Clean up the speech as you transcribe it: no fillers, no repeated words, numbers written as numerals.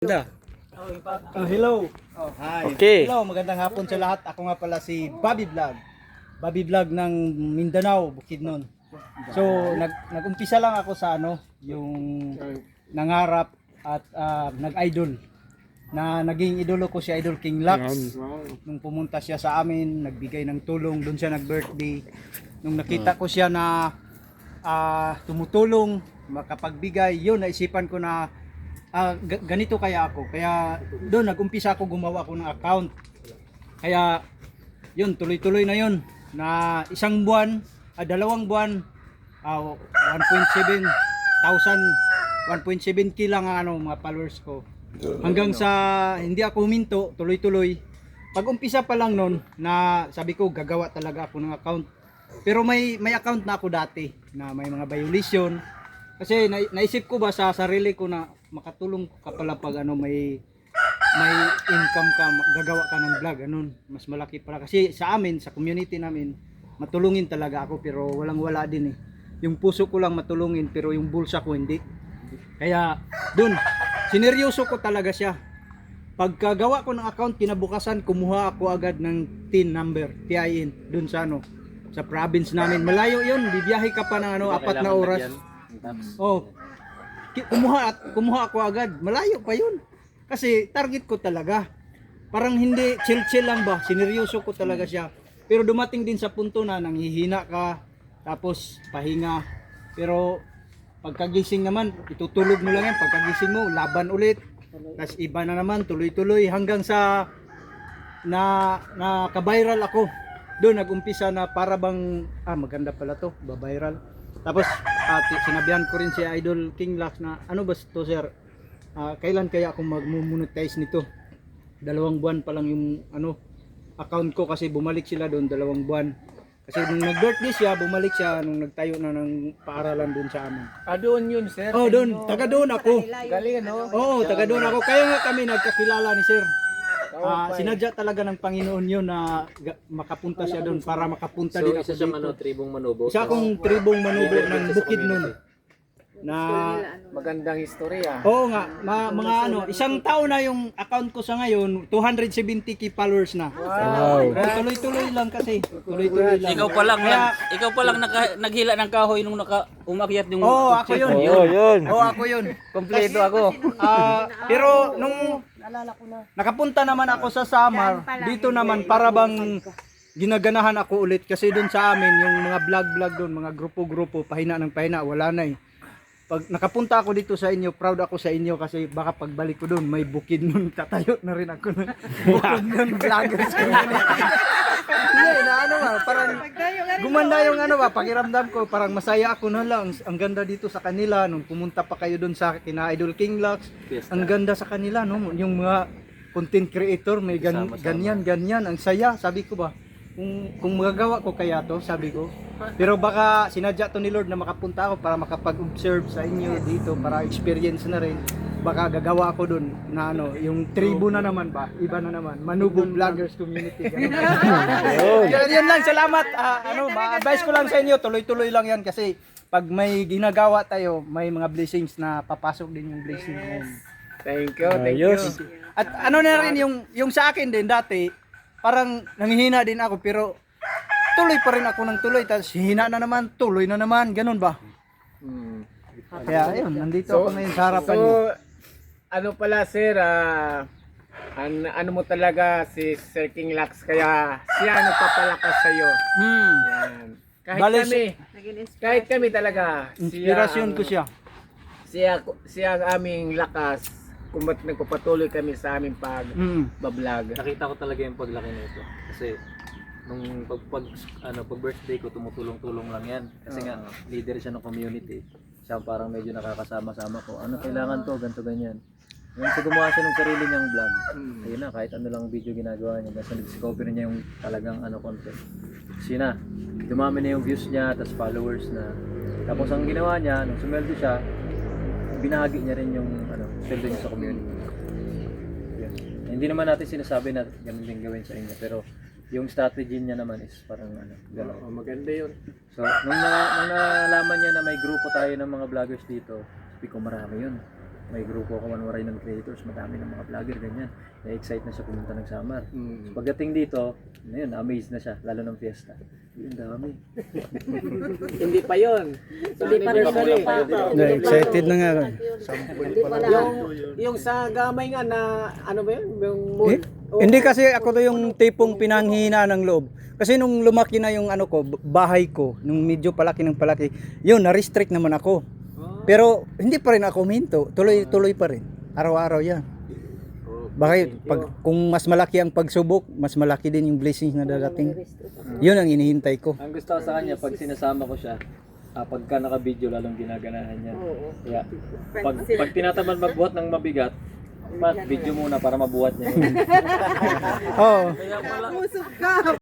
Hello. Hi. Okay. Hello, magandang hapon sa lahat. Ako nga pala si Bobby Vlog. Bobby Vlog ng Mindanao, Bukidnon. So, nag-umpisa lang ako sa yung nangarap at nag-idol. Na naging idolo ko si Idol King Lux. Nung pumunta siya sa amin, nagbigay ng tulong, doon siya nag-birthday. Nung nakita ko siya na tumutulong, makapagbigay, yun, naisipan ko na ganito kaya ako. Kaya doon nag-umpisa ako, gumawa ako ng account. Kaya yun, tuloy-tuloy na yun. Na isang buwan, 2 buwan, 1.7 thousand, 1.7k lang ang mga followers ko. Hanggang sa hindi ako huminto, tuloy-tuloy. Pag umpisa pa lang noon, na sabi ko gagawa talaga ako ng account. Pero may account na ako dati na may mga violation. Kasi naisip ko ba sa sarili ko na makatulong ka pala pag may income ka, gagawa ka ng vlog, mas malaki pala. Kasi sa amin, sa community namin, matulungin talaga ako pero walang-wala din eh. Yung puso ko lang matulungin pero yung bulsa ko hindi. Kaya dun, sineryoso ko talaga siya. Pagkagawa ko ng account, kinabukasan, kumuha ako agad ng TIN number, TIN, dun sa sa province namin. Malayo yun, bibiyahe ka pa ng 4 na oras. Oh, kumuha ako agad. Malayo pa yun. Kasi target ko talaga. Parang hindi chill-chill lang ba. Sineryoso ko talaga siya. Pero dumating din sa punto na nanghihina ka. Tapos pahinga. Pero pagkagising naman, itutulog mo lang yan. Pagkagising mo, laban ulit. Tapos iba na naman, tuloy-tuloy. Hanggang sa naka-viral ako. Doon nag-umpisa na para bang, maganda pala to, ba-viral. Tapos sinabihan ko rin si Idol King Lux na ano ba to sir, kailan kaya ako mag-monetize nito. 2 buwan pa lang yung account ko kasi bumalik sila doon 2 buwan. Kasi nung nag-birthday siya, bumalik siya nung nagtayo na ng paaralan doon sa amin. Doon yun sir. Oh, doon, taga doon ako. Galing Oo, taga doon ako. Kaya nga kami nagkakilala ni sir. Sinadya talaga ng Panginoon yun na makapunta siya doon para makapunta din ako isa siyang dito. tribong manubo. Isa akong tribong manubo ng Bukidnon. Na magandang istorya. oo nga, mga isang taon na yung account ko sa ngayon, 270k followers na. Wow. Tuloy-tuloy lang kasi. Tuloy-tuloy lang. Ikaw pa lang naghila ng kahoy nung umakyat yung Ako yun. yun. Ako yun. kompleto ako. Pero nung nakapunta naman ako sa Samar, dito naman para bang ginaganahan ako ulit kasi doon sa amin yung mga vlog doon, mga grupo-grupo, pahina ng pahina, wala na eh. Pag nakapunta ako dito sa inyo, proud ako sa inyo kasi baka pagbalik ko doon, may Bukidnon, tatayo na rin ako ng Bukidnon vloggers community. Parang gumanda yung pakiramdam ko, parang masaya ako na lang. Ang ganda dito sa kanila, nung pumunta pa kayo doon sa kina Idol King Lux, ang ganda sa kanila, yung mga content creator, may ganyan, ang saya, sabi ko ba. Kung magagawa ko kaya to, sabi ko. Pero baka sinadya to ni Lord na makapunta ako para makapag-observe sa inyo dito, para experience na rin. Baka gagawa ako dun na yung tribo na naman ba, iba na naman, Manubo Vloggers Community. Yan lang, salamat. Ma-advise ko lang sa inyo, tuloy-tuloy lang yan kasi pag may ginagawa tayo, may mga blessings na papasok din yung blessing. Thank you. At na rin yung sa akin din dati, parang nanghihina din ako pero tuloy pa rin ako ng tuloy, tapos hihina na naman, tuloy na naman, ganun ba? Kaya ayun, nandito ako ngayon sa harapan niyo. Pala sir, ano mo talaga si Sir King Lux, kaya siya nagpapalakas sa'yo. Yan. Kahit kami talaga, Inspirasyon ko siya. Siya ang aming lakas kung ba't nagpapatuloy kami sa aming pag-vlog. Nakita ko talaga yung paglaki nito kasi nung pag birthday ko tumutulong-tulong lang yan kasi nga leader siya ng community. Siya parang medyo nakakasama-sama ko. Kailangan to, ganito ganyan. Yung gumawa siya ng sarili niyang vlog. Ayun na, kahit ano lang video ginagawa niya. Basta nag-discover niya yung talagang content. Kasi na, dumami na yung views niya, tapos followers na. Tapos ang ginawa niya, nung sumweldo siya, binahagi niya rin yung sweldo niya sa community. Yes. Hindi naman natin sinasabi na ganun din gawin sa inyo, pero yung strategy niya naman is parang gano'n. Maganda yun. So, nung nalaman niya na may grupo tayo ng mga vloggers dito, sabi ko marami yun. may grupo ako Manwaray ng creators, madami ng mga vlogger, ganyan. Na-excite na siya pumunta ng Samar. So, pagdating dito, ayun, amazed na siya, lalo ng fiesta. Yun, dami. Hindi pa yun. Hindi pa rin Anniversary. excited na nga. Hindi pa na. Yung sa gamay nga na, ano ba yun? Yung moon. Hindi kasi ako to yung tipong pinanghina ng loob. Kasi nung lumaki na yung ano ko, bahay ko, nung medyo palaki ng palaki, yun, na-restrict naman ako. Pero hindi pa rin ako huminto. Tuloy-tuloy pa rin. Araw-araw yan. Bakit kung mas malaki ang pagsubok, mas malaki din yung blessings na dadating. Yun ang inihintay ko. Ang gusto ko sa kanya, pag sinasama ko siya, pagka naka-video, lalong ginaganahan niya. Kaya, pag tinatamad magbuhat ng mabigat, video muna para mabuhat niya. Oo. Kaya pala,